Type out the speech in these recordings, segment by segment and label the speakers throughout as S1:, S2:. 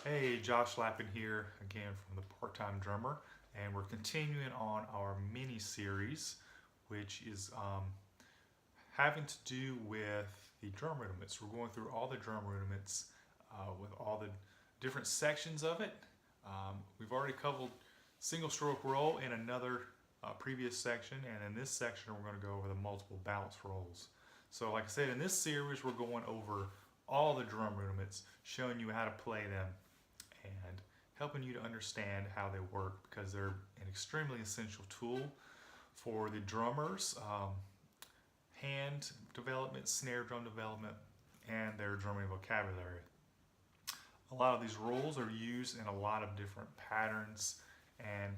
S1: Hey, Josh Lappin here again from the Part-Time Drummer, and we're continuing on our mini series, which is having to do with the drum rudiments. We're going through all the drum rudiments with all the different sections of it. We've already covered single stroke roll in another previous section, and in this section we're going to go over the multiple bounce rolls. So like I said, in this series we're going over all the drum rudiments, showing you how to play them and helping you to understand how they work, because they're an extremely essential tool for the drummers, hand development, snare drum development, and their drumming vocabulary. A lot of these rolls are used in a lot of different patterns and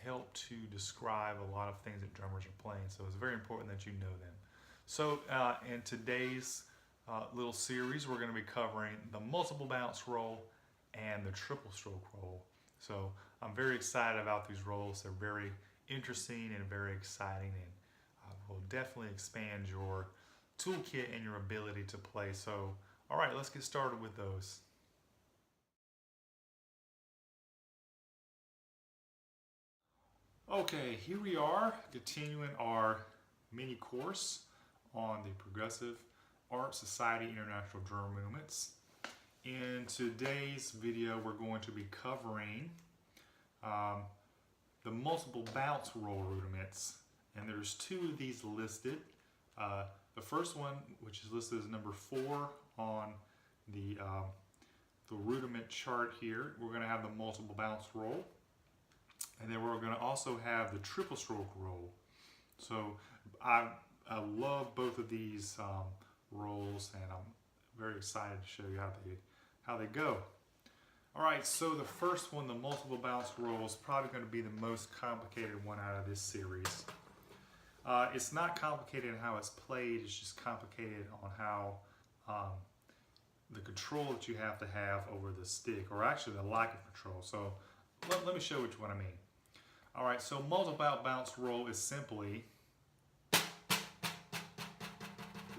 S1: help to describe a lot of things that drummers are playing, so it's very important that you know them. So in today's little series, we're going to be covering the multiple bounce roll and the triple stroke roll. So I'm very excited about these rolls. They're very interesting and very exciting, and will definitely expand your toolkit and your ability to play. So all right, let's get started with those. Okay, here we are continuing our mini course on the Percussive Art Society International Drum Rudiments. In today's video, we're going to be covering the multiple bounce roll rudiments, and there's two of these listed. The first one, which is listed as number 4 on the rudiment chart here, we're going to have the multiple bounce roll, and then we're going to also have the triple stroke roll. So I love both of these rolls, and I'm very excited to show you how they go. All right, so the first one, the multiple bounce roll, is probably going to be the most complicated one out of this series. It's not complicated in how it's played, it's just complicated on how the control that you have to have over the stick, or actually the lack of control. So let me show which one I mean. All right, so multiple bounce roll is simply,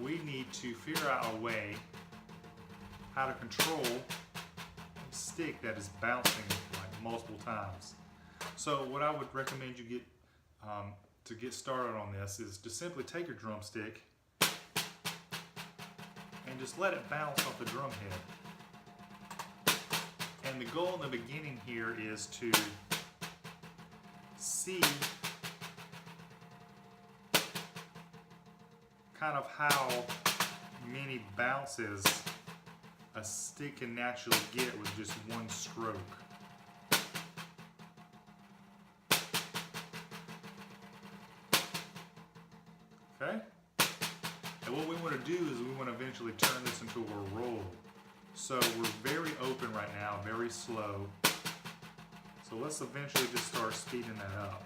S1: we need to figure out a way how to control a stick that is bouncing like multiple times. So what I would recommend you get to get started on this is to simply take your drumstick and just let it bounce off the drum head. And the goal in the beginning here is to see kind of how many bounces a stick can naturally get with just one stroke. Okay? And what we want to do is we want to eventually turn this into a roll. So we're very open right now, very slow. So let's eventually just start speeding that up.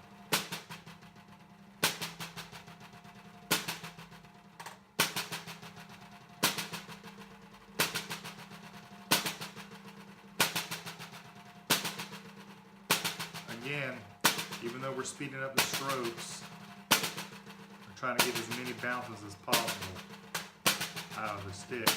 S1: Again, even though we're speeding up the strokes, we're trying to get as many bounces as possible out of the stick.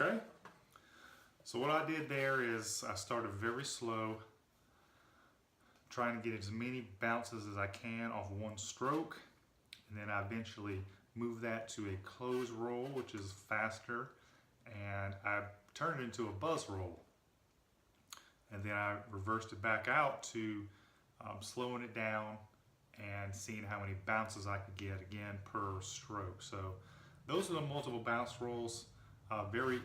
S1: Okay, so what I did there is I started very slow, trying to get as many bounces as I can off one stroke, and then I eventually move that to a close roll, which is faster, and I turned it into a buzz roll. And then I reversed it back out to slowing it down and seeing how many bounces I could get again per stroke. So those are the multiple bounce rolls. Very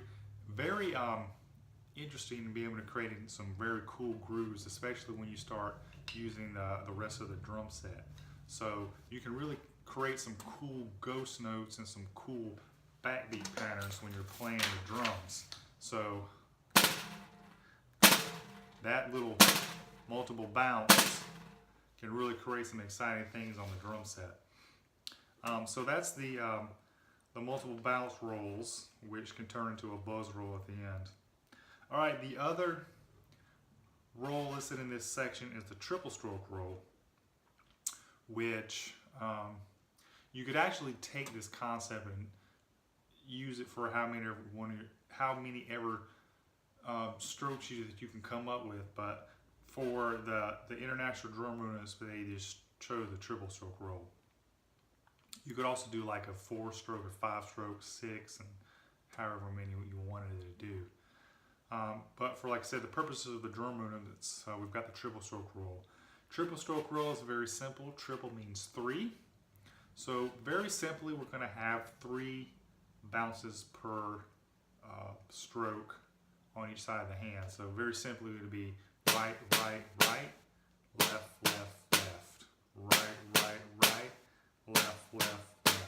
S1: interesting to be able to create some very cool grooves, especially when you start using the rest of the drum set. So you can really create some cool ghost notes and some cool backbeat patterns when you're playing the drums. So that little multiple bounce can really create some exciting things on the drum set. So that's the multiple bounce rolls, which can turn into a buzz roll at the end. All right, the other roll listed in this section is the triple stroke roll, which you could actually take this concept and use it for how many ever strokes that you can come up with. But for the International Drum Rudiments, they just chose the triple stroke roll. You could also do like a 4-stroke or 5-stroke, 6, and however many you wanted it to do. But for, like I said, the purposes of the drum rudiments, we've got the triple stroke roll. Triple stroke roll is very simple. Triple means 3. So very simply, we're going to have 3 bounces per stroke on each side of the hand. So very simply, it would be right, right, right, left, left, left, right, right, right, left, left, left.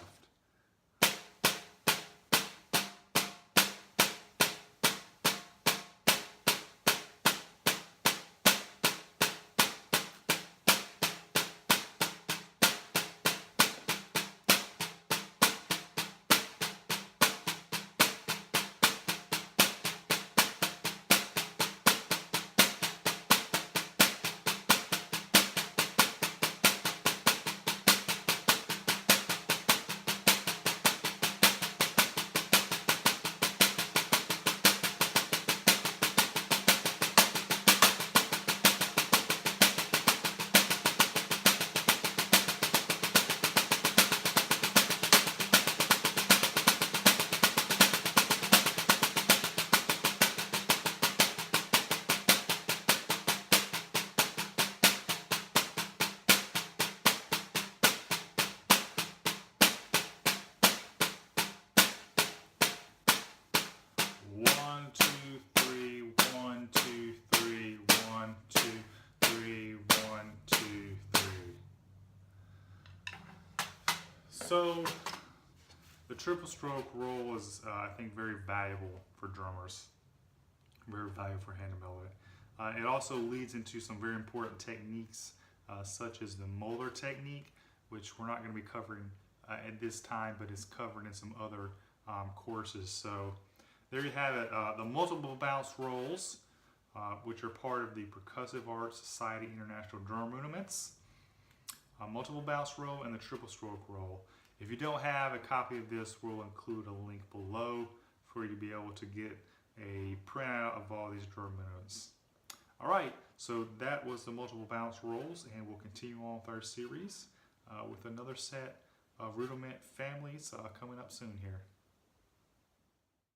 S1: So the triple stroke roll is, I think, very valuable for drummers, very valuable for hand and melody. It also leads into some very important techniques, such as the molar technique, which we're not going to be covering at this time, but is covered in some other courses. So there you have it, the multiple bounce rolls, which are part of the Percussive Arts Society International Drum Rudiments. Multiple bounce roll and the triple stroke roll. If you don't have a copy of this, we'll include a link below for you to be able to get a printout of all these drum rudiments. All right, so that was the multiple bounce rolls, and we'll continue on with our series with another set of rudiment families coming up soon here.